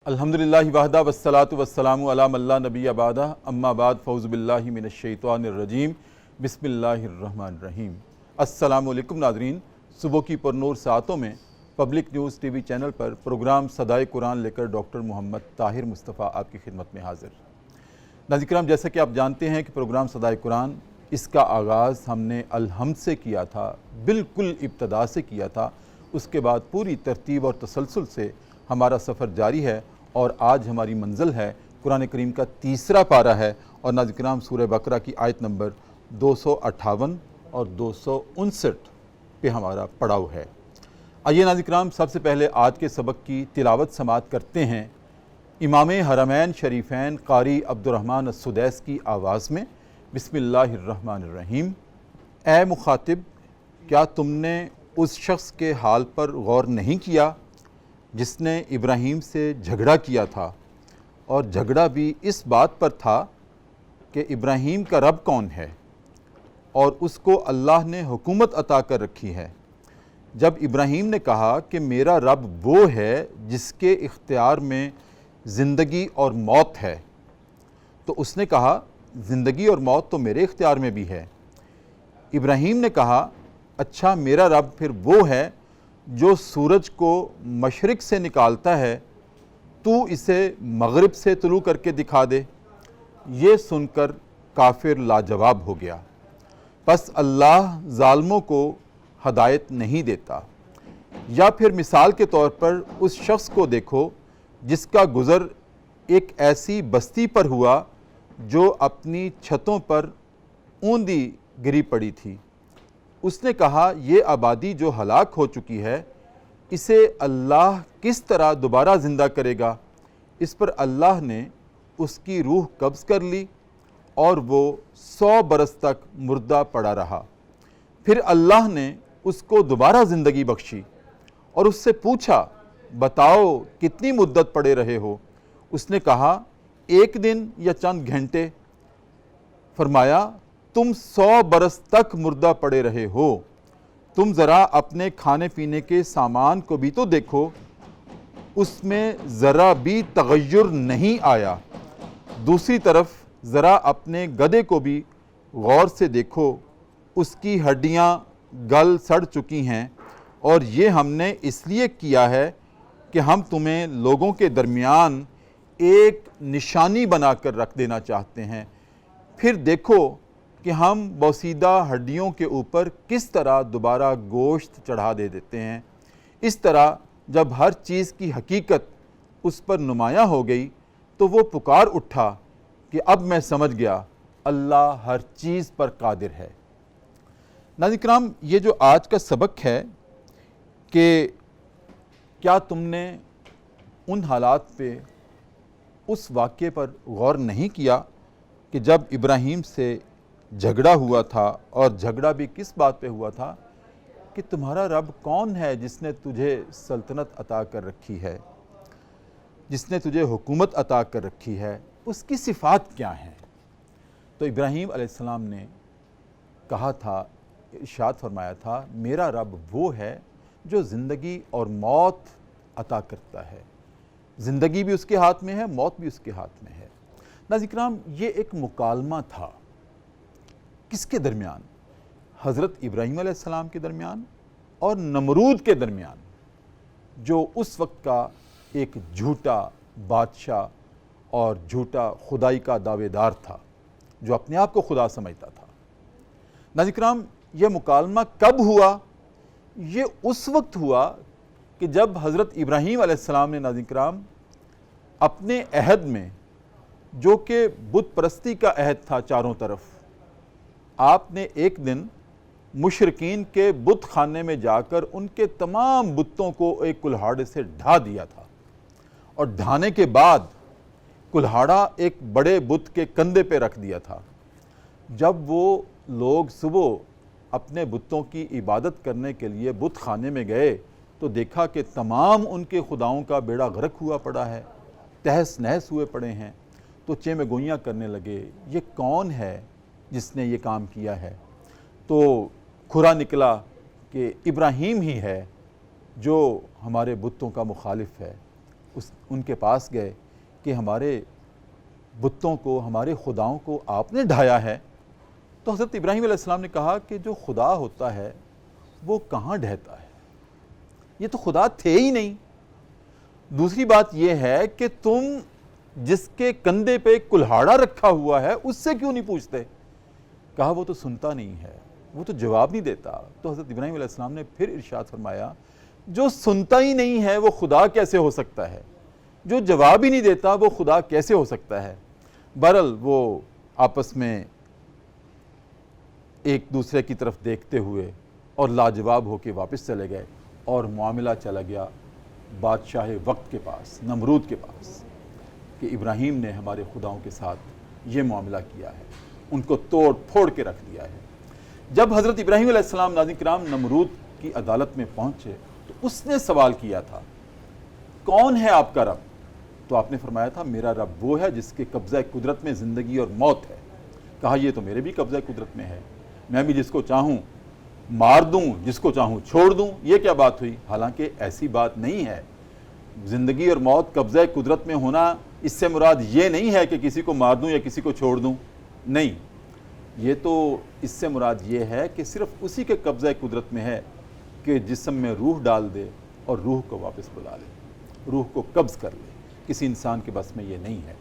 الحمدللہ وحدہ والصلاة والسلام علی من لا نبی بعدہ اما بعد فاعوذ باللہ من الشیطان الرجیم بسم اللہ الرحمن الرحیم۔ السلام علیکم ناظرین، صبح کی پرنور ساعتوں میں public news T V channel پر پروگرام صدائے قرآن لے کر ڈاکٹر محمد طاہر مصطفیٰ آپ کی خدمت میں حاضر۔ ناظرین کرام، جیسا کہ آپ جانتے ہیں کہ پروگرام صدائے قرآن اس کا آغاز ہم نے الحمد سے کیا تھا، بالکل ابتدا سے کیا تھا، اس کے بعد پوری ترتیب اور تسلسل سے ہمارا سفر جاری ہے اور آج ہماری منزل ہے قرآن کریم کا تیسرا پارہ ہے اور ناظرین کرام سورہ بقرہ کی آیت نمبر 258 اور 259 پہ ہمارا پڑاؤ ہے۔ آئیے ناظرین کرام، سب سے پہلے آج کے سبق کی تلاوت سماعت کرتے ہیں امام حرمین شریفین قاری عبدالرحمن السدیس کی آواز میں۔ بسم اللہ الرحمن الرحیم۔ اے مخاطب، کیا تم نے اس شخص کے حال پر غور نہیں کیا جس نے ابراہیم سے جھگڑا کیا تھا، اور جھگڑا بھی اس بات پر تھا کہ ابراہیم کا رب کون ہے، اور اس کو اللہ نے حکومت عطا کر رکھی ہے۔ جب ابراہیم نے کہا کہ میرا رب وہ ہے جس کے اختیار میں زندگی اور موت ہے، تو اس نے کہا زندگی اور موت تو میرے اختیار میں بھی ہے۔ ابراہیم نے کہا اچھا، میرا رب پھر وہ ہے جو سورج کو مشرق سے نکالتا ہے، تو اسے مغرب سے طلوع کر کے دکھا دے۔ یہ سن کر کافر لاجواب ہو گیا۔ پس اللہ ظالموں کو ہدایت نہیں دیتا۔ یا پھر مثال کے طور پر اس شخص کو دیکھو جس کا گزر ایک ایسی بستی پر ہوا جو اپنی چھتوں پر اوندھی گری پڑی تھی۔ اس نے کہا یہ آبادی جو ہلاک ہو چکی ہے، اسے اللہ کس طرح دوبارہ زندہ کرے گا؟ اس پر اللہ نے اس کی روح قبض کر لی اور وہ 100 برس تک مردہ پڑا رہا۔ پھر اللہ نے اس کو دوبارہ زندگی بخشی اور اس سے پوچھا بتاؤ کتنی مدت پڑے رہے ہو؟ اس نے کہا 1 دن یا چند گھنٹے۔ فرمایا تم 100 برس تک مردہ پڑے رہے ہو، تم ذرا اپنے کھانے پینے کے سامان کو بھی تو دیکھو، اس میں ذرا بھی تغیر نہیں آیا۔ دوسری طرف ذرا اپنے گدھے کو بھی غور سے دیکھو، اس کی ہڈیاں گل سڑ چکی ہیں، اور یہ ہم نے اس لیے کیا ہے کہ ہم تمہیں لوگوں کے درمیان ایک نشانی بنا کر رکھ دینا چاہتے ہیں۔ پھر دیکھو کہ ہم بوسیدہ ہڈیوں کے اوپر کس طرح دوبارہ گوشت چڑھا دیتے ہیں۔ اس طرح جب ہر چیز کی حقیقت اس پر نمایاں ہو گئی تو وہ پکار اٹھا کہ اب میں سمجھ گیا اللہ ہر چیز پر قادر ہے۔ ناظرین کرام، یہ جو آج کا سبق ہے کہ کیا تم نے ان حالات پہ، اس واقعے پر غور نہیں کیا کہ جب ابراہیم سے جھگڑا ہوا تھا، اور جھگڑا بھی کس بات پہ ہوا تھا کہ تمہارا رب کون ہے جس نے تجھے سلطنت عطا کر رکھی ہے، جس نے تجھے حکومت عطا کر رکھی ہے، اس کی صفات کیا ہیں؟ تو ابراہیم علیہ السلام نے کہا تھا، ارشاد فرمایا تھا میرا رب وہ ہے جو زندگی اور موت عطا کرتا ہے۔ زندگی بھی اس کے ہاتھ میں ہے، موت بھی اس کے ہاتھ میں ہے۔ ناظرین کرام، یہ ایک مکالمہ تھا کس کے درمیان؟ حضرت ابراہیم علیہ السلام کے درمیان اور نمرود کے درمیان، جو اس وقت کا ایک جھوٹا بادشاہ اور جھوٹا خدائی کا دعوے دار تھا، جو اپنے آپ کو خدا سمجھتا تھا۔ ناظرین کرام، یہ مکالمہ کب ہوا؟ یہ اس وقت ہوا کہ جب حضرت ابراہیم علیہ السلام نے ناظرین کرام اپنے عہد میں، جو کہ بت پرستی کا عہد تھا چاروں طرف، آپ نے ایک دن مشرکین کے بت خانے میں جا کر ان کے تمام بتوں کو ایک کلہاڑے سے ڈھا دیا تھا، اور ڈھانے کے بعد کلہاڑا ایک بڑے بت کے کندھے پہ رکھ دیا تھا۔ جب وہ لوگ صبح اپنے بتوں کی عبادت کرنے کے لیے بت خانے میں گئے تو دیکھا کہ تمام ان کے خداؤں کا بیڑا غرق ہوا پڑا ہے، تہس نہس ہوئے پڑے ہیں۔ تو چیمے گوئیاں کرنے لگے، یہ کون ہے جس نے یہ کام کیا ہے؟ تو کھرا نکلا کہ ابراہیم ہی ہے جو ہمارے بتوں کا مخالف ہے۔ ان کے پاس گئے کہ ہمارے بتوں کو، ہمارے خداؤں کو آپ نے ڈھایا ہے، تو حضرت ابراہیم علیہ السلام نے کہا کہ جو خدا ہوتا ہے وہ کہاں ڈھہتا ہے، یہ تو خدا تھے ہی نہیں۔ دوسری بات یہ ہے کہ تم جس کے کندھے پہ کلہاڑا رکھا ہوا ہے اس سے کیوں نہیں پوچھتے؟ کہا وہ تو سنتا نہیں ہے، وہ تو جواب نہیں دیتا۔ تو حضرت ابراہیم علیہ السلام نے پھر ارشاد فرمایا جو سنتا ہی نہیں ہے وہ خدا کیسے ہو سکتا ہے، جو جواب ہی نہیں دیتا وہ خدا کیسے ہو سکتا ہے۔ بہرحال وہ آپس میں ایک دوسرے کی طرف دیکھتے ہوئے اور لاجواب ہو کے واپس چلے گئے، اور معاملہ چلا گیا بادشاہ وقت کے پاس، نمرود کے پاس، کہ ابراہیم نے ہمارے خداؤں کے ساتھ یہ معاملہ کیا ہے، ان کو توڑ پھوڑ کے رکھ دیا ہے۔ جب حضرت ابراہیم علیہ السلام ناظرین کرام نمرود کی عدالت میں پہنچے تو اس نے سوال کیا تھا کون ہے آپ کا رب؟ تو آپ نے فرمایا تھا میرا رب وہ ہے جس کے قبضہ قدرت میں زندگی اور موت ہے۔ کہا یہ تو میرے بھی قبضہ قدرت میں ہے، میں بھی جس کو چاہوں مار دوں، جس کو چاہوں چھوڑ دوں، یہ کیا بات ہوئی؟ حالانکہ ایسی بات نہیں ہے، زندگی اور موت قبضہ قدرت میں ہونا اس سے مراد یہ نہیں ہے کہ کسی کو مار دوں یا کسی کو چھوڑ دوں، نہیں، یہ تو اس سے مراد یہ ہے کہ صرف اسی کے قبضہ قدرت میں ہے کہ جسم میں روح ڈال دے اور روح کو واپس بلا لے، روح کو قبض کر لے، کسی انسان کے بس میں یہ نہیں ہے۔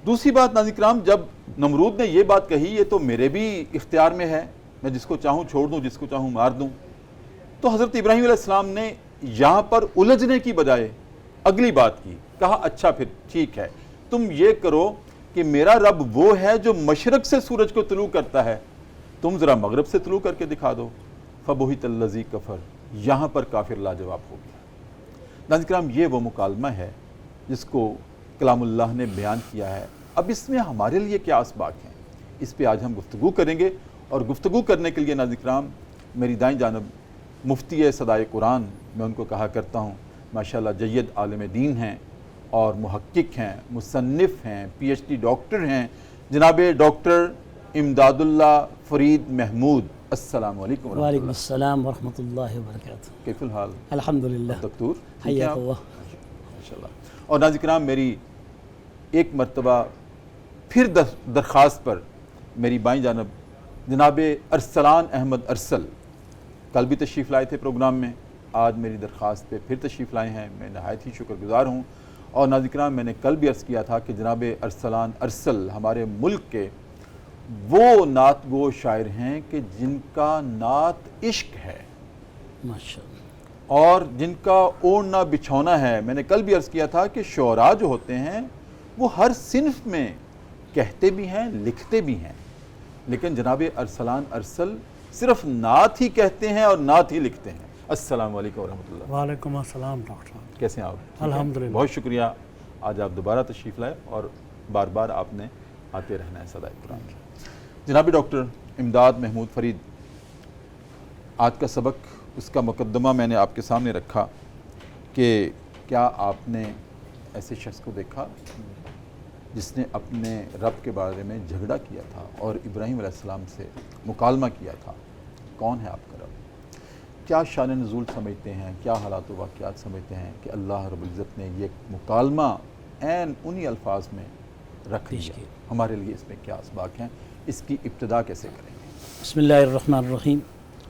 دوسری بات ناظرین کرام، جب نمرود نے یہ بات کہی یہ تو میرے بھی اختیار میں ہے، میں جس کو چاہوں چھوڑ دوں، جس کو چاہوں مار دوں، تو حضرت ابراہیم علیہ السلام نے یہاں پر الجھنے کی بجائے اگلی بات کی، کہا اچھا پھر ٹھیک ہے، تم یہ کرو کہ میرا رب وہ ہے جو مشرق سے سورج کو طلوع کرتا ہے، تم ذرا مغرب سے طلوع کر کے دکھا دو۔ فَبُهِتَ الَّذِي كَفَرَ، یہاں پر کافر لاجواب ہو گیا۔ ناظرین کرام یہ وہ مکالمہ ہے جس کو کلام اللہ نے بیان کیا ہے۔ اب اس میں ہمارے لیے کیا اسباق ہیں، اس پہ آج ہم گفتگو کریں گے، اور گفتگو کرنے کے لیے ناظرین کرام میری دائیں جانب مفتی صدائے قرآن، میں ان کو کہا کرتا ہوں ماشاءاللہ جید عالم دین ہیں اور محقق ہیں، مصنف ہیں، پی ایچ ڈی ڈاکٹر ہیں، جناب ڈاکٹر امداد اللہ فرید محمود۔ السلام علیکم ورحمۃ اللہ۔ وعلیکم السلام ورحمۃ اللہ وبرکاتہ۔ کیف الحال؟ الحمدللہ دکتور حیاک اللہ۔ ماشاءاللہ۔ اور ناظرین کرام میری ایک مرتبہ پھر درخواست پر میری بائیں جانب جناب ارسلان احمد ارسل کل بھی تشریف لائے تھے پروگرام میں، آج میری درخواست پہ پھر تشریف لائے ہیں، میں نہایت ہی شکر گزار ہوں۔ اور ناظرین کرام میں نے کل بھی عرض کیا تھا کہ جناب ارسلان ارسل ہمارے ملک کے وہ نعت گو شاعر ہیں کہ جن کا نعت عشق ہے ماشاءاللہ، اور جن کا اوڑھنا بچھونا ہے۔ میں نے کل بھی عرض کیا تھا کہ شعراء جو ہوتے ہیں وہ ہر صنف میں کہتے بھی ہیں، لکھتے بھی ہیں، لیکن جناب ارسلان ارسل صرف نعت ہی کہتے ہیں اور نعت ہی لکھتے ہیں۔ السلام علیکم ورحمۃ اللہ۔ وعلیکم السلام ڈاکٹر صاحب، کیسے ہیں آپ؟ الحمدللہ۔ بہت شکریہ، آج آپ دوبارہ تشریف لائے اور بار بار آپ نے آتے رہنا ہے صدائے قرآن میں۔ جناب ڈاکٹر امداد محمود فرید، آج کا سبق، اس کا مقدمہ میں نے آپ کے سامنے رکھا کہ کیا آپ نے ایسے شخص کو دیکھا جس نے اپنے رب کے بارے میں جھگڑا کیا تھا اور ابراہیم علیہ السلام سے مکالمہ کیا تھا؟ کون ہے آپ کا رب؟ کیا شان نزول سمجھتے ہیں، کیا حالات و واقعات سمجھتے ہیں کہ اللہ رب العزت نے یہ مکالمہ عین انہی الفاظ میں رکھ دیا؟ ہمارے لیے اس میں کیا اسباق ہیں، اس کی ابتدا کیسے کریں گے؟ بسم اللہ الرحمن الرحیم۔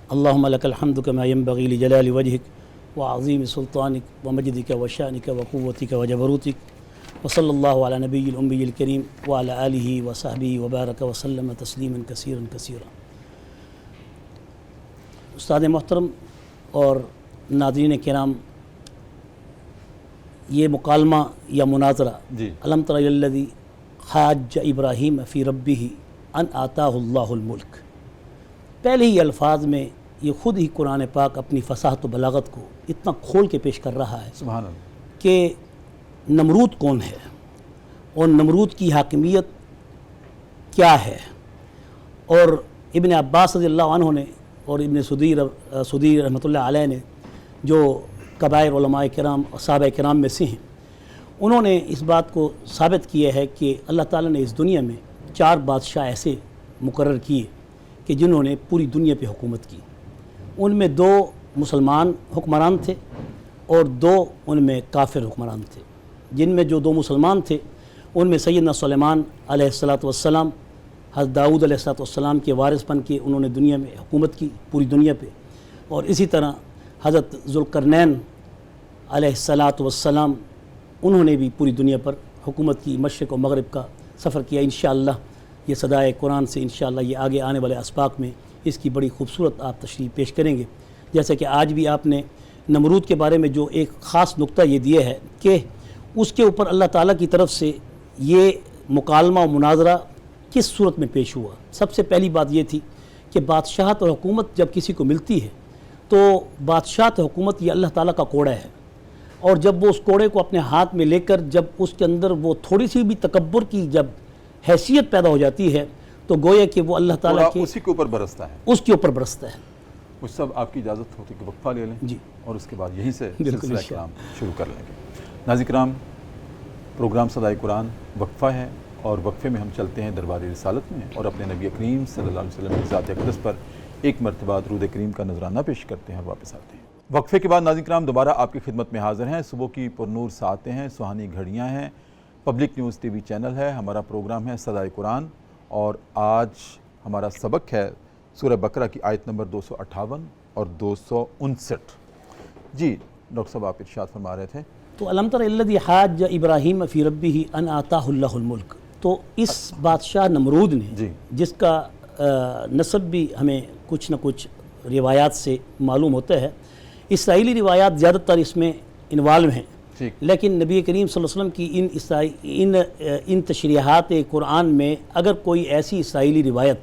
اللہم لک الحمد کما ینبغی لجلال وجہک وعظیم سلطانک ومجدک وشانک وقوتک وجبروتک، وصلی اللہ علی نبی الأمی الکریم وعلی آلہ وصحبہ وبارک وسلم تسلیما کثیرا کثیرا۔ استاد محترم اور ناظرین کرام، یہ مکالمہ یا مناظرہ جی، الم تر الی الذی حاج ابراہیم فی ربہ ان آتاہ اللہ الملک، پہلے ہی الفاظ میں یہ خود ہی قرآن پاک اپنی فصاحت و بلاغت کو اتنا کھول کے پیش کر رہا ہے سبحان اللہ، کہ نمرود کون ہے اور نمرود کی حاکمیت کیا ہے۔ اور ابن عباس رضی اللہ عنہ نے اور ابن سدیر رحمۃ اللہ علیہ نے، جو کبائر علماء کرام اور صحابہ کرام میں سے ہیں، انہوں نے اس بات کو ثابت کیا ہے کہ اللہ تعالیٰ نے اس دنیا میں 4 بادشاہ ایسے مقرر کیے کہ جنہوں نے پوری دنیا پہ حکومت کی۔ ان میں 2 مسلمان حکمران تھے اور 2 ان میں کافر حکمران تھے۔ جن میں جو 2 مسلمان تھے ان میں سیدنا سلیمان علیہ السلام حضرت داؤد علیہ السلام کے وارث بن کے انہوں نے دنیا میں حکومت کی پوری دنیا پہ، اور اسی طرح حضرت ذوالقرنین علیہ السلام انہوں نے بھی پوری دنیا پر حکومت کی، مشرق و مغرب کا سفر کیا۔ انشاءاللہ یہ صدائے قرآن سے انشاءاللہ یہ آگے آنے والے اسباق میں اس کی بڑی خوبصورت آپ تشریح پیش کریں گے۔ جیسے کہ آج بھی آپ نے نمرود کے بارے میں جو ایک خاص نقطہ یہ دیا ہے کہ اس کے اوپر اللہ تعالیٰ کی طرف سے یہ مکالمہ و مناظرہ کس صورت میں پیش ہوا۔ سب سے پہلی بات یہ تھی کہ بادشاہت اور حکومت جب کسی کو ملتی ہے تو بادشاہت اور حکومت یہ اللہ تعالیٰ کا کوڑا ہے، اور جب وہ اس کوڑے کو اپنے ہاتھ میں لے کر جب اس کے اندر وہ تھوڑی سی بھی تکبر کی جب حیثیت پیدا ہو جاتی ہے تو گویا کہ وہ اللہ تعالیٰ کے اسی کے اوپر برستا ہے، اس کے اوپر برستا ہے۔ وہ سب آپ کی اجازت ہوتی کہ وقفہ لے لیں جی، اور اس کے بعد یہیں سے بالکل سلسلہ کلام شروع کر لیں گے۔ ناظرین کرام، پروگرام صدائے قرآن وقفہ ہے، اور وقفے میں ہم چلتے ہیں دربار رسالت میں اور اپنے نبی کریم صلی اللہ علیہ وسلم کی ذات اقدس پر ایک مرتبہ درود کریم کا نذرانہ پیش کرتے ہیں اور واپس آتے ہیں۔ وقفے کے بعد ناظرین کرام دوبارہ آپ کی خدمت میں حاضر ہیں۔ صبح کی پرنور ساعتیں ہیں، سہانی گھڑیاں ہیں، public news T V channel ہے، ہمارا پروگرام ہے صدائے قرآن، اور آج ہمارا سبق ہے سورہ بقرہ کی آیت نمبر 258 اور 259۔ جی ڈاکٹر صاحب، آپ ارشاد فرما رہے تھے۔ تو الم تر الذی حاج ابراہیم فی ربہ ان آتاہ اللہ الملک، تو اس بادشاہ نمرود نے جس کا نسب بھی ہمیں کچھ نہ کچھ روایات سے معلوم ہوتا ہے، اسرائیلی روایات زیادہ تر اس میں انوالو ہیں، لیکن نبی کریم صلی اللہ علیہ وسلم کی ان تشریحات قرآن میں اگر کوئی ایسی اسرائیلی روایت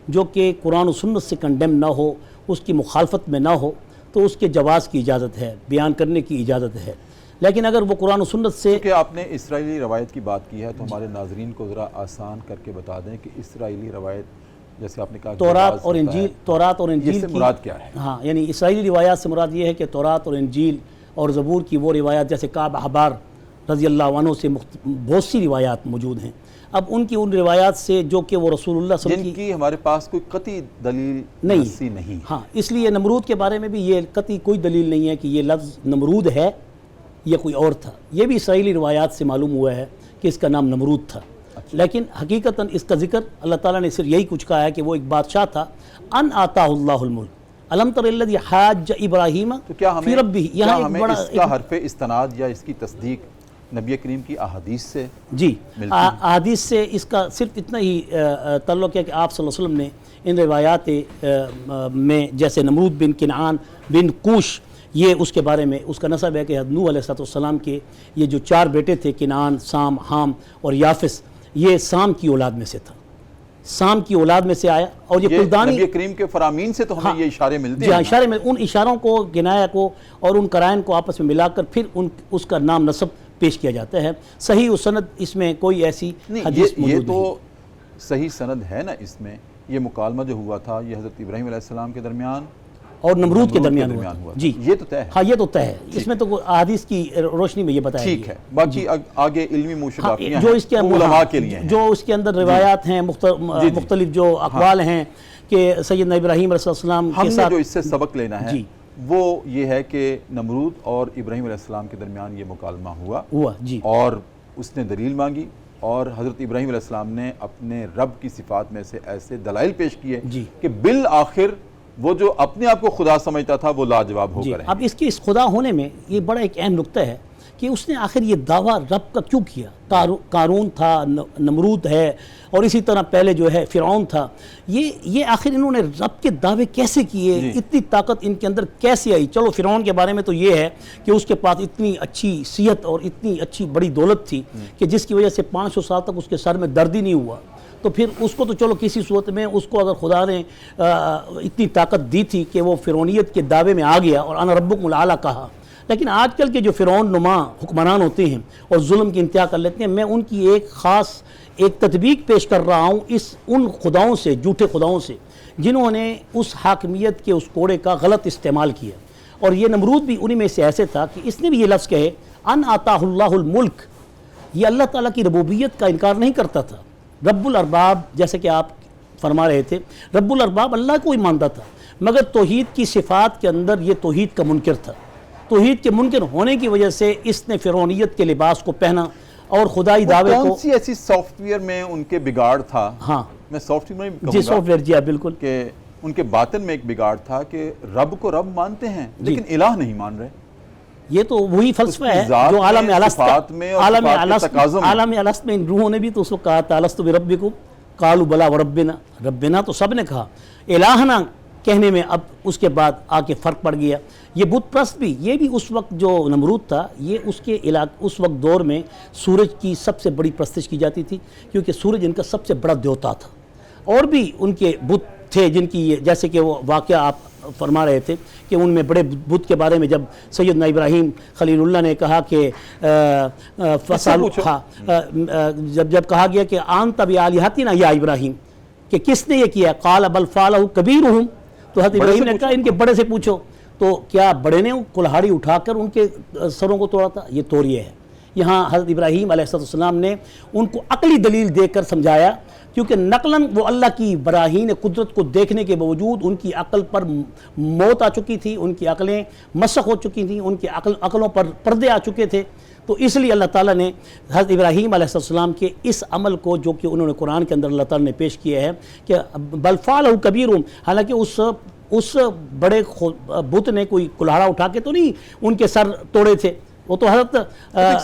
جو کہ قرآن و سنت سے کنڈیم نہ ہو، اس کی مخالفت میں نہ ہو، تو اس کے جواز کی اجازت ہے، بیان کرنے کی اجازت ہے۔ لیکن اگر وہ قرآن و سنت سے کہ آپ نے اسرائیلی روایت کی بات کی ہے تو ہمارے ناظرین کو ذرا آسان کر کے بتا دیں کہ اسرائیلی روایت جیسے آپ نے کہا تورات اور انجیل سے مراد کیا ہے؟ ہاں، یعنی اسرائیلی روایات سے مراد یہ ہے کہ تورات اور انجیل اور زبور کی وہ روایات جیسے کعب احبار رضی اللہ عنہ سے بہت سی روایات موجود ہیں۔ اب ان روایات سے جو کہ وہ رسول اللہ صلی اللہ علیہ وسلم کی ہمارے پاس کوئی قطعی دلیل نہیں، ہاں، اس لیے نمرود کے بارے میں بھی یہ قطعی کوئی دلیل نہیں ہے کہ یہ لفظ نمرود ہے یا کوئی اور تھا۔ یہ بھی اسرائیلی روایات سے معلوم ہوا ہے کہ اس کا نام نمرود تھا، لیکن حقیقتاً اس کا ذکر اللہ تعالیٰ نے صرف یہی کچھ کہا ہے کہ وہ ایک بادشاہ تھا، ان آتاہ اللہ الملک، الم تر الذی حاج ابراہیم فی ربہ۔ یہاں ایک بڑا اس کا حرف استناد یا اس کی تصدیق نبی کریم کی احادیث سے جی احادیث سے اس کا صرف اتنا ہی تعلق ہے کہ آپ صلی اللہ علیہ وسلم نے ان روایات میں جیسے نمرود بن کنعان بن کوش، یہ اس کے بارے میں اس کا نسب ہے کہ نوح علیہ السلام کے یہ جو 4 بیٹے تھے کنعان، سام، حام اور یافس، یہ سام کی اولاد میں سے تھا، سام کی اولاد میں سے آیا۔ اور یہ کلدانی نبی کریم کے فرامین سے تو ہمیں یہ اشارے ملتے ہیں، اشارے میں ان اشاروں کو، گنایا کو اور ان قرائن کو آپس میں ملا کر پھر اس کا نام نسب پیش کیا جاتا ہے۔ صحیح سند اس میں کوئی ایسی حدیث موجود نہیں۔ یہ تو صحیح سند ہے نا، اس میں یہ مکالمہ جو ہوا تھا یہ حضرت ابراہیم علیہ السلام کے درمیان اور نمرود کے درمیان ہوا جی، یہ تو طے ہے۔ ہاں، یہ تو طے ہے، اس میں تو احادیث کی روشنی میں یہ بتایا ٹھیک ہے۔ باقی آگے علمی موشگافیاں جو اس کے علماء کے لیے ہیں، جو اس کے اندر روایات ہیں، مختلف جو اقوال ہیں کہ سیدنا ابراہیم علیہ السلام کے ساتھ جو اس سے سبق لینا ہے وہ یہ ہے کہ نمرود اور ابراہیم علیہ السلام کے درمیان یہ مکالمہ ہوا جی، اور اس نے دلیل مانگی، اور حضرت ابراہیم علیہ السلام نے اپنے رب کی صفات میں سے ایسے دلائل پیش کیے کہ بالآخر وہ جو اپنے آپ کو خدا سمجھتا تھا وہ لاجواب ہو گئے۔ اب اس کے اس خدا ہونے میں یہ بڑا ایک اہم نقطہ ہے کہ اس نے آخر یہ دعویٰ رب کا کیوں کیا؟ قارون تھا، نمرود ہے، اور اسی طرح پہلے جو ہے فرعون تھا، یہ آخر انہوں نے رب کے دعوے کیسے کیے؟ اتنی طاقت ان کے اندر کیسے آئی؟ چلو فرعون کے بارے میں تو یہ ہے کہ اس کے پاس اتنی اچھی صحت اور اتنی اچھی بڑی دولت تھی کہ جس کی وجہ سے 500 سال تک اس کے سر میں درد ہی نہیں ہوا، تو پھر اس کو تو چلو کسی صورت میں اس کو اگر خدا نے اتنی طاقت دی تھی کہ وہ فرعونیت کے دعوے میں آ گیا اور انا ربکم الاعلی کہا۔ لیکن آج کل کے جو فرعون نما حکمران ہوتے ہیں اور ظلم کی انتہا کر لیتے ہیں، میں ان کی ایک خاص تطبیق پیش کر رہا ہوں ان خداؤں سے، جھوٹے خداؤں سے، جنہوں نے اس حاکمیت کے اس کوڑے کا غلط استعمال کیا۔ اور یہ نمرود بھی انہی میں سے ایسے تھا کہ اس نے بھی یہ لفظ کہے ان آتاہ اللہ الملک، یہ اللہ تعالیٰ کی ربوبیت کا انکار نہیں کرتا تھا۔ رب الارباب جیسے کہ آپ فرما رہے تھے، رب الارباب اللہ کو ہی مانتا تھا، مگر توحید کی صفات کے اندر یہ توحید کا منکر تھا۔ توحید کے منکر ہونے کی وجہ سے اس نے فرعونیت کے لباس کو پہنا اور خدائی دعوے کو. کون سی ایسی سافٹ ویئر میں ان کے بگاڑ تھا؟ ہاں میں سافٹ ویئر میں جی سافٹ ویئر جی ہاں بالکل کہ ان کے باطن میں ایک بگاڑ تھا کہ رب کو رب مانتے ہیں لیکن الہ نہیں مان رہے. یہ تو وہی فلسفہ ہے جو عالم الست میں ان روحوں نے بھی تو اس وقت کہا تھا الست بربکم قالوا بلا وربنا. ربنا تو سب نے کہا، الہنا کہنے میں اب اس کے بعد آ کے فرق پڑ گیا. یہ بت پرست بھی، یہ بھی اس وقت جو نمرود تھا یہ اس وقت دور میں سورج کی سب سے بڑی پرستش کی جاتی تھی، کیونکہ سورج ان کا سب سے بڑا دیوتا تھا. اور بھی ان کے بت تھے جن کی جیسے کہ وہ واقعہ آپ فرما رہے تھے کہ ان میں بڑے بت کے بارے میں جب سیدنا ابراہیم خلیل اللہ نے کہا کہ جب کہا گیا کہ آنت بآلہتنا یا ابراہیم، کہ کس نے یہ کیا، قال بل فعلہ کبیرہم، تو حضرت ابراہیم نے کہا ان کے بڑے سے پوچھو. تو کیا بڑے نے کلہاڑی اٹھا کر ان کے سروں کو توڑا تھا؟ یہ توریہ ہے. یہاں حضرت ابراہیم علیہ السلام نے ان کو عقلی دلیل دے کر سمجھایا، کیونکہ نقلاً وہ اللہ کی براہین قدرت کو دیکھنے کے باوجود ان کی عقل پر موت آ چکی تھی، ان کی عقلیں مسخ ہو چکی تھیں، ان کی عقلوں پر پردے آ چکے تھے. تو اس لیے اللہ تعالیٰ نے حضرت ابراہیم علیہ السلام کے اس عمل کو جو کہ انہوں نے قرآن کے اندر اللہ تعالیٰ نے پیش کیا ہے کہ بل فعلہ کبیرہم، حالانکہ اس بڑے بت نے کوئی کلہاڑا اٹھا کے تو نہیں ان کے سر توڑے تھے، وہ تو حضرت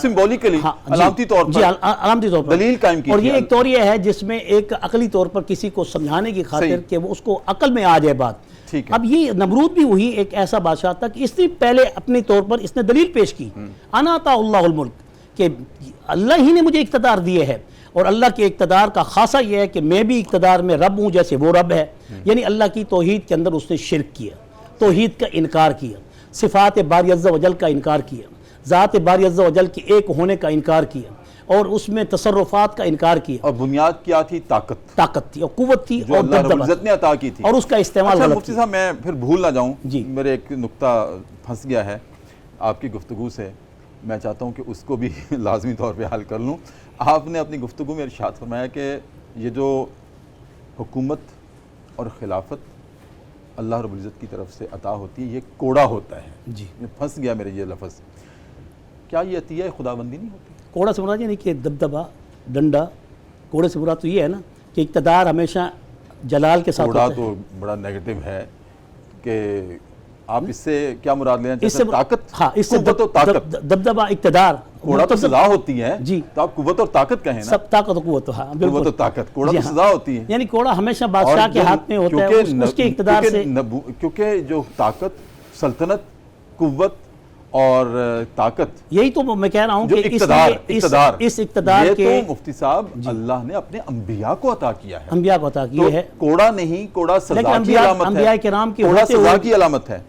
سمبولیکلی علامتی طور پر دلیل قائم کی. اور یہ ایک توریہ ہے جس میں ایک عقلی طور پر کسی کو سمجھانے کی خاطر کہ وہ اس کو عقل میں آ جائے بات. اب یہ نمرود بھی وہی ایک ایسا بادشاہ تھا کہ اس نے پہلے اپنے طور پر اس نے دلیل پیش کی، انا آتا اللہ الملک، کہ اللہ ہی نے مجھے اقتدار دیے ہے، اور اللہ کے اقتدار کا خاصہ یہ ہے کہ میں بھی اقتدار میں رب ہوں جیسے وہ رب ہے. یعنی اللہ کی توحید کے اندر اس نے شرک کیا، توحید کا انکار کیا، صفات باری عز و جل کا انکار کیا، ذات باری عز و جل کے ایک ہونے کا انکار کیا، اور اس میں تصرفات کا انکار کیا. اور بنیاد کیا تھی؟ طاقت تھی اور قوت تھی جو اللہ رب العزت نے عطا کی تھی، اور اس کا استعمال غلط. مفتی صاحب میں پھر بھول نہ جاؤں، جی میرے ایک نقطہ پھنس گیا ہے آپ کی گفتگو سے، میں چاہتا ہوں کہ اس کو بھی لازمی طور پہ حل کر لوں. آپ نے اپنی گفتگو میں ارشاد فرمایا کہ یہ جو حکومت اور خلافت اللہ رب العزت کی طرف سے عطا ہوتی ہے یہ کوڑا ہوتا ہے. جی پھنس گیا میرے یہ لفظ. کیا یہ عطیہ خداوندی نہیں ہوتی؟ کوڑا سے مراد یہ نہیں کہ دبدبا ڈنڈا، کوڑے سے مراد تو یہ ہے نا کہ اقتدار ہمیشہ جلال کے ساتھ ہوتا ہے. کوڑا تو بڑا نیگیٹو ہے کہ آپ اس سے کیا مراد لیں؟ جیسے طاقت، ہاں اس سے قوت و طاقت، دبدبا اقتدار. کوڑا تو سزا ہوتی ہے جی، تو آپ قوت اور طاقت کہیں نا. سب طاقت و قوت، ہاں بالکل قوت و طاقت، کوڑا تو سزا ہوتی ہے. یعنی کوڑا ہمیشہ بادشاہ کے ہاتھ میں ہوتا ہے، اس کے اقتدار سے. کیونکہ جو طاقت، سلطنت، قوت اور طاقت، یہی تو میں کہہ رہا ہوں کہ اس اقتدار یہ تو مفتی صاحب اللہ نے اپنے انبیاء کو عطا کیا ہے. انبیاء کو عطا کیا ہے. کوڑا نہیں، کوڑا سزا کی علامت ہے. انبیاء کرام کے کوڑا سزا کی علامت ہے.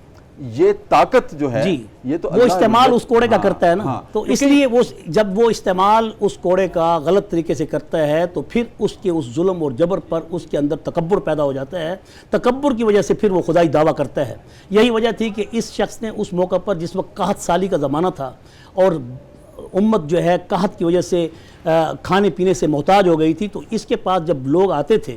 یہ طاقت جو ہے یہ تو وہ استعمال اس کوڑے کا کرتا ہے نا. تو اس لیے وہ جب وہ استعمال اس کوڑے کا غلط طریقے سے کرتا ہے تو پھر اس کے اس ظلم اور جبر پر اس کے اندر تکبر پیدا ہو جاتا ہے. تکبر کی وجہ سے پھر وہ خدائی دعویٰ کرتا ہے. یہی وجہ تھی کہ اس شخص نے اس موقع پر جس وقت قحط سالی کا زمانہ تھا اور امت جو ہے قحط کی وجہ سے کھانے پینے سے محتاج ہو گئی تھی، تو اس کے پاس جب لوگ آتے تھے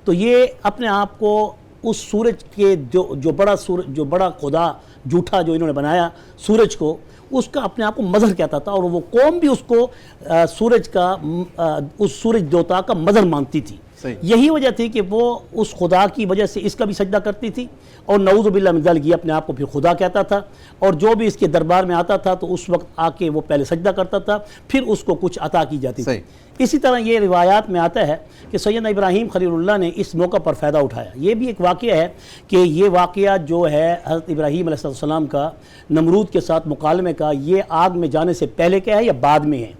تو یہ اپنے آپ کو اس سورج کے جو بڑا خدا جھوٹا جو انہوں نے بنایا سورج کو، اس کا اپنے آپ کو مظہر کہتا تھا، اور وہ قوم بھی اس کو اس سورج دیوتا کا مظہر مانتی تھی. یہی وجہ تھی کہ وہ اس خدا کی وجہ سے اس کا بھی سجدہ کرتی تھی، اور نعوذ باللہ من ذلک اپنے آپ کو پھر خدا کہتا تھا، اور جو بھی اس کے دربار میں آتا تھا تو اس وقت آ کے وہ پہلے سجدہ کرتا تھا، پھر اس کو کچھ عطا کی جاتی تھی. اسی طرح یہ روایات میں آتا ہے کہ سیدنا ابراہیم خلیل اللہ نے اس موقع پر فائدہ اٹھایا. یہ بھی ایک واقعہ ہے کہ یہ واقعہ جو ہے حضرت ابراہیم علیہ السلام کا نمرود کے ساتھ مکالمے کا، یہ آگ میں جانے سے پہلے کا ہے یا بعد میں ہے.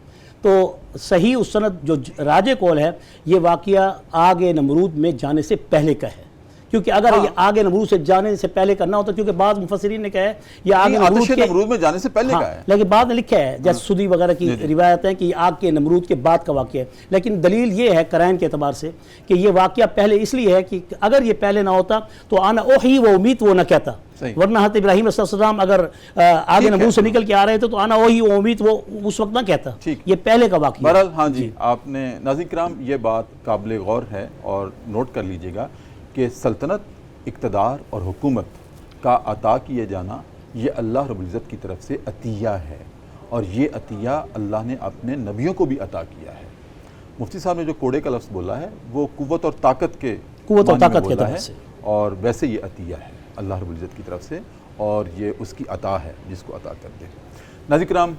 تو صحیح اس سند جو راجع قول ہے یہ واقعہ آگ نمرود میں جانے سے پہلے کا ہے، کیونکہ اگر یہ آگ نمرود سے جانے سے پہلے کرنا ہوتا، کیونکہ بعض مفسرین نے کہا ہے یہ آگ نمرود میں جانے سے پہلے کا ہے، لیکن بعد میں لکھا ہے جیسے سدی وغیرہ کی روایت ہے کہ یہ آگ کے نمرود کے بعد کا واقعہ ہے. لیکن دلیل یہ ہے قرائن کے اعتبار سے کہ یہ واقعہ پہلے اس لیے ہے کہ اگر یہ پہلے نہ ہوتا تو آنا اوہی و امید وہ نہ کہتا، ورنہ حضرت ابراہیم علیہ السلام اگر آگے نمرود سے نکل کے آ رہے تھے تو آنا وہی امید وہ اس وقت نہ کہتا. یہ پہلے کا واقعہ. بہرحال ہاں جی، آپ نے ناظرین کرام یہ بات قابل غور ہے اور نوٹ کر لیجئے گا کہ سلطنت، اقتدار اور حکومت کا عطا کیے جانا یہ اللہ رب العزت کی طرف سے عطیہ ہے، اور یہ عطیہ اللہ نے اپنے نبیوں کو بھی عطا کیا ہے۔ مفتی صاحب نے جو کوڑے کا لفظ بولا ہے وہ قوت اور طاقت کے قوت اور معنی میں طاقت کے بولا طرف ہے، سے، اور ویسے یہ عطیہ ہے اللہ رب العزت کی طرف سے، اور یہ اس کی عطا ہے جس کو عطا کر دے۔ ناظرین کرام،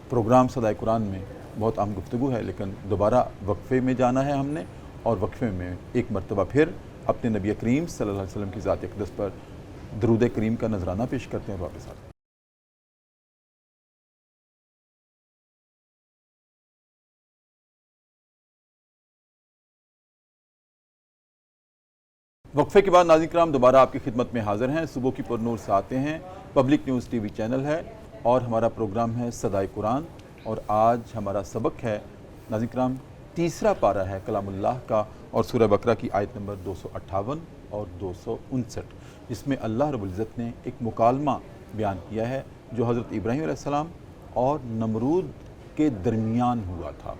پروگرام صدائے قرآن میں بہت اہم گفتگو ہے، لیکن دوبارہ وقفے میں جانا ہے ہم نے، اور وقفے میں ایک مرتبہ پھر اپنے نبی کریم صلی اللہ علیہ وسلم کی ذات اقدس پر درود کریم کا نذرانہ پیش کرتے ہیں واپس آتے ہیں۔ وقفے کے بعد ناظرین کرام دوبارہ آپ کی خدمت میں حاضر ہیں۔ صبح کی پرنور سے آتے ہیں، public news T V channel ہے، اور ہمارا پروگرام ہے صدائے قرآن، اور آج ہمارا سبق ہے ناظرین کرام تیسرا پارہ ہے کلام اللہ کا، اور سورہ بقرہ کی آیت نمبر 258 اور 259، جس میں اللہ رب العزت نے ایک مکالمہ بیان کیا ہے جو حضرت ابراہیم علیہ السلام اور نمرود کے درمیان ہوا تھا،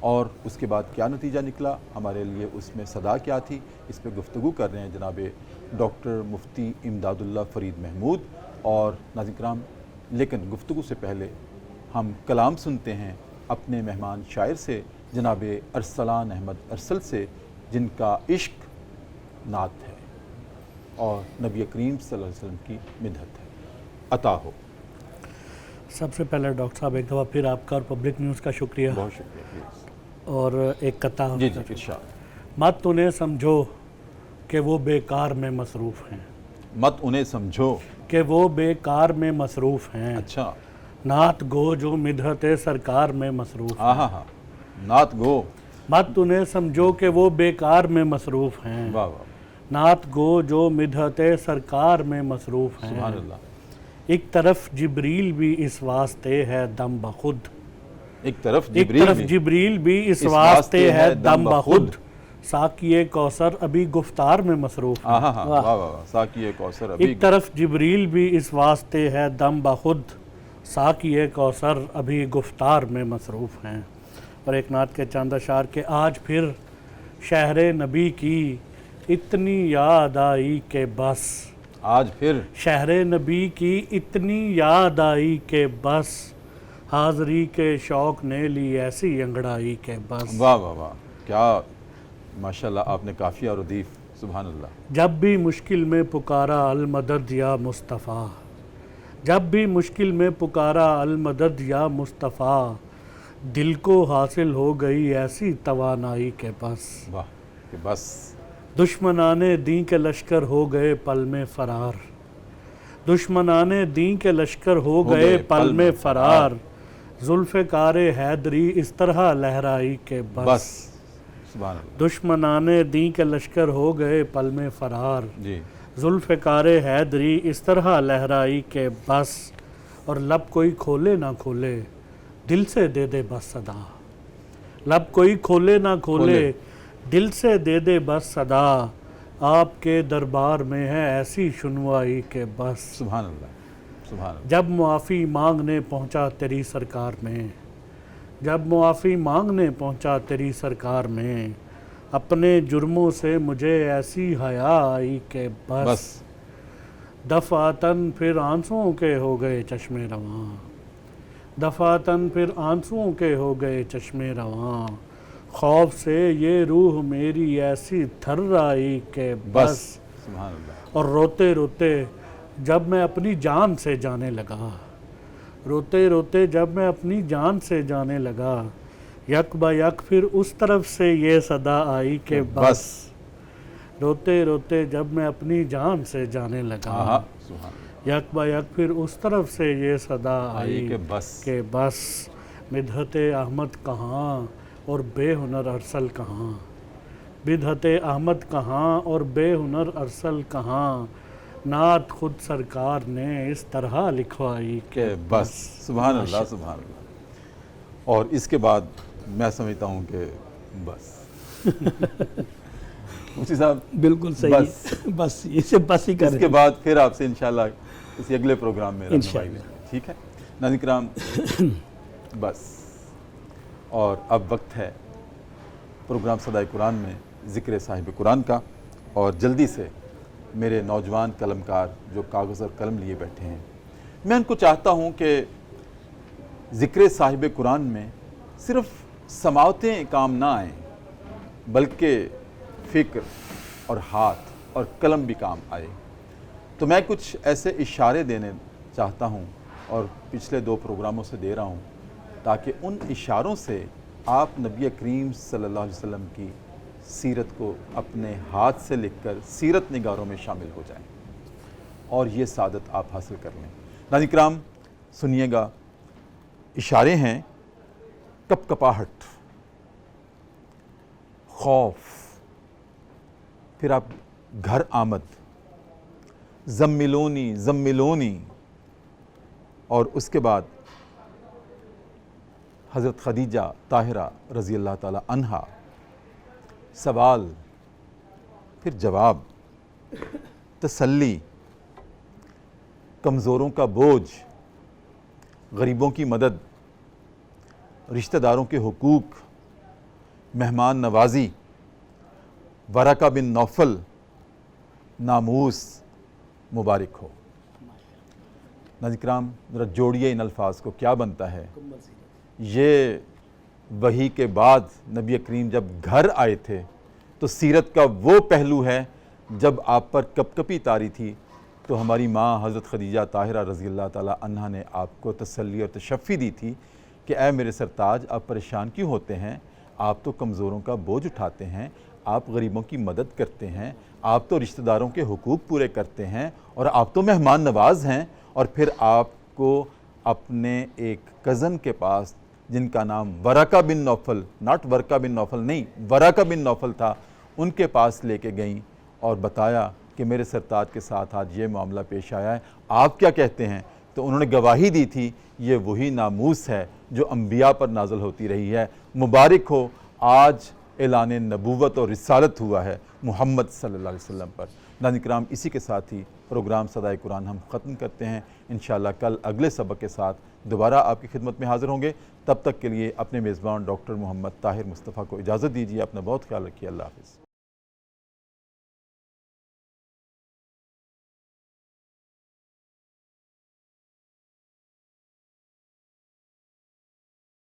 اور اس کے بعد کیا نتیجہ نکلا، ہمارے لیے اس میں صدا کیا تھی، اس پہ گفتگو کر رہے ہیں جناب ڈاکٹر مفتی امداد اللہ فرید محمود۔ اور ناظرین کرام، لیکن گفتگو سے پہلے ہم کلام سنتے ہیں اپنے مہمان شاعر سے، جناب ارسلان احمد ارسل سے، جن کا عشق نعت ہے اور نبی کریم صلی اللہ علیہ وسلم کی مدحت ہے۔ عطا ہو۔ سب سے پہلے ڈاکٹر صاحب ایک دفعہ پھر آپ کا اور پبلک نیوز کا شکریہ، بہت شکریہ، پلیز۔ اور ایک قطع جی جی ارشاد۔ مت انہیں سمجھو کہ وہ بیکار میں مصروف ہیں، مت انہیں سمجھو کہ وہ بیکار میں مصروف ہیں، اچھا، نعت گو جو مدحت سرکار میں مصروف ہاں ہیں، ہاں ہاں، نعت گو، مت انہیں سمجھو کہ وہ بیکار میں مصروف ہیں، واہ واہ، نعت گو جو مدحت سرکار میں مصروف ہیں، سبحان اللہ۔ ایک طرف جبریل بھی اس واسطے ہے دم بخود، ایک طرف ایک طرف جبریل بھی اس واسطے ہے دم بخود، ساقی کوثر ابھی گفتار میں مصروف ہے، ہاں ہاں ہاں، واہ واہ واہ، ساقی کوثر ابھی، ایک طرف جبریل بھی اس واسطے ہے دم بخود، ساقی کوثر ابھی گفتار میں مصروف ہیں۔ اور ایک نعت کے چاند اشعار کے آج پھر شہر نبی کی اتنی یاد آئی کہ بس، آج پھر شہر نبی کی اتنی یاد آئی کہ بس، حاضری کے شوق نے لی ایسی انگڑائی کہ بس، واہ واہ واہ، کیا ماشاءاللہ آپ نے کافیہ اور ردیف، سبحان اللہ۔ جب بھی مشکل میں پکارا المدد یا مصطفیٰ، جب بھی مشکل میں پکارا المدد یا مصطفیٰ، دل کو حاصل ہو گئی ایسی توانائی کہ بس، واہ، کہ بس، دشمنان دین کے لشکر ہو گئے پل میں فرار، دشمنان دین کے لشکر ہو گئے پل میں فرار، ذوالفقار حیدری اس طرح لہرائی کہ بس، سبحان اللہ، دشمنان دین کے لشکر ہو گئے پل میں فرار، جی، ذوالفقار حیدری اس طرح لہرائی کہ بس، اور لب کوئی کھولے نہ کھولے دل سے دے دے بس صدا، لب کوئی کھولے نہ کھولے دل سے دے دے بس صدا، آپ کے دربار میں ہے ایسی شنوائی کہ بس، سبحان اللہ، سبحان اللہ، جب معافی مانگنے پہنچا تیری سرکار میں، جب معافی مانگنے پہنچا تیری سرکار میں، اپنے جرموں سے مجھے ایسی حیا آئی کہ بس، دفعتاً پھر آنسوؤں کے ہو گئے چشمے رواں، دفعتاً پھر آنسوؤں کے ہو گئے چشمے رواں، خوف سے یہ روح میری ایسی تھر آئی کہ بس، سبحان اللہ، اور روتے روتے جب میں اپنی جان سے جانے لگا، روتے روتے جب میں اپنی جان سے جانے لگا، یک با یک پھر اس طرف سے یہ صدا آئی کہ بس، روتے روتے جب میں اپنی جان سے جانے لگا، سبحان اللہ، یک با یک پھر اس طرف سے یہ صدا آئی کہ بس، کہ بس، مدحت احمد کہاں اور بے ہنر ارسل کہاں، مدحت احمد کہاں اور بے ہنر ارسل کہاں، نعت خود سرکار نے اس طرح لکھوائی کہ بس، سبحان اللہ، سبحان اللہ۔ اور اس کے بعد میں سمجھتا ہوں کہ بس، مفتی صاحب بالکل صحیح، بس اسے بس ہی کریں، اس کے بعد پھر آپ سے انشاءاللہ کسی اگلے پروگرام میں رہنمائی لیں، ٹھیک ہے ناظرین کرام؟ بس، اور اب وقت ہے پروگرام صدائے قرآن میں ذکر صاحب قرآن کا، اور جلدی سے میرے نوجوان قلمکار جو کاغذ اور قلم لیے بیٹھے ہیں، میں ان کو چاہتا ہوں کہ ذکر صاحب قرآن میں صرف سماعتیں کام نہ آئیں، بلکہ فکر اور ہاتھ اور قلم بھی کام آئے۔ تو میں کچھ ایسے اشارے دینے چاہتا ہوں اور پچھلے 2 پروگراموں سے دے رہا ہوں، تاکہ ان اشاروں سے آپ نبی کریم صلی اللہ علیہ وسلم کی سیرت کو اپنے ہاتھ سے لکھ کر سیرت نگاروں میں شامل ہو جائیں اور یہ سعادت آپ حاصل کر لیں۔ ناظرین کرام سنیے گا، اشارے ہیں: کپ کپاہٹ، خوف، پھر آپ گھر آمد، زملونی زملونی، اور اس کے بعد حضرت خدیجہ طاہرہ رضی اللہ تعالی عنہا، سوال، پھر جواب، تسلی، کمزوروں کا بوجھ، غریبوں کی مدد، رشتہ داروں کے حقوق، مہمان نوازی، ورقہ بن نوفل، ناموس، مبارک ہو۔ ناظرین کرام ذرا جوڑیے ان الفاظ کو، کیا بنتا ہے؟ یہ وحی کے بعد نبی کریم جب گھر آئے تھے تو سیرت کا وہ پہلو ہے جب آپ پر کپ کپی طاری تھی تو ہماری ماں حضرت خدیجہ طاہرہ رضی اللہ تعالی عنہا نے آپ کو تسلی اور تشفی دی تھی کہ اے میرے سرتاج، آپ پریشان کیوں ہوتے ہیں؟ آپ تو کمزوروں کا بوجھ اٹھاتے ہیں، آپ غریبوں کی مدد کرتے ہیں، آپ تو رشتہ داروں کے حقوق پورے کرتے ہیں، اور آپ تو مہمان نواز ہیں۔ اور پھر آپ کو اپنے ایک کزن کے پاس، جن کا نام ورقہ بن نوفل، ناٹ ورقہ بن نوفل نہیں، ورقہ بن نوفل تھا، ان کے پاس لے کے گئیں اور بتایا کہ میرے سرتاج کے ساتھ آج یہ معاملہ پیش آیا ہے، آپ کیا کہتے ہیں؟ تو انہوں نے گواہی دی تھی، یہ وہی ناموس ہے جو انبیاء پر نازل ہوتی رہی ہے۔ مبارک ہو، آج اعلان نبوت اور رسالت ہوا ہے محمد صلی اللہ علیہ وسلم پر۔ ناظرین کرام اسی کے ساتھ ہی پروگرام صدائے قرآن ہم ختم کرتے ہیں۔ انشاءاللہ کل اگلے سبق کے ساتھ دوبارہ آپ کی خدمت میں حاضر ہوں گے۔ تب تک کے لیے اپنے میزبان ڈاکٹر محمد طاہر مصطفیٰ کو اجازت دیجیے۔ اپنا بہت خیال رکھیے۔ اللہ حافظ۔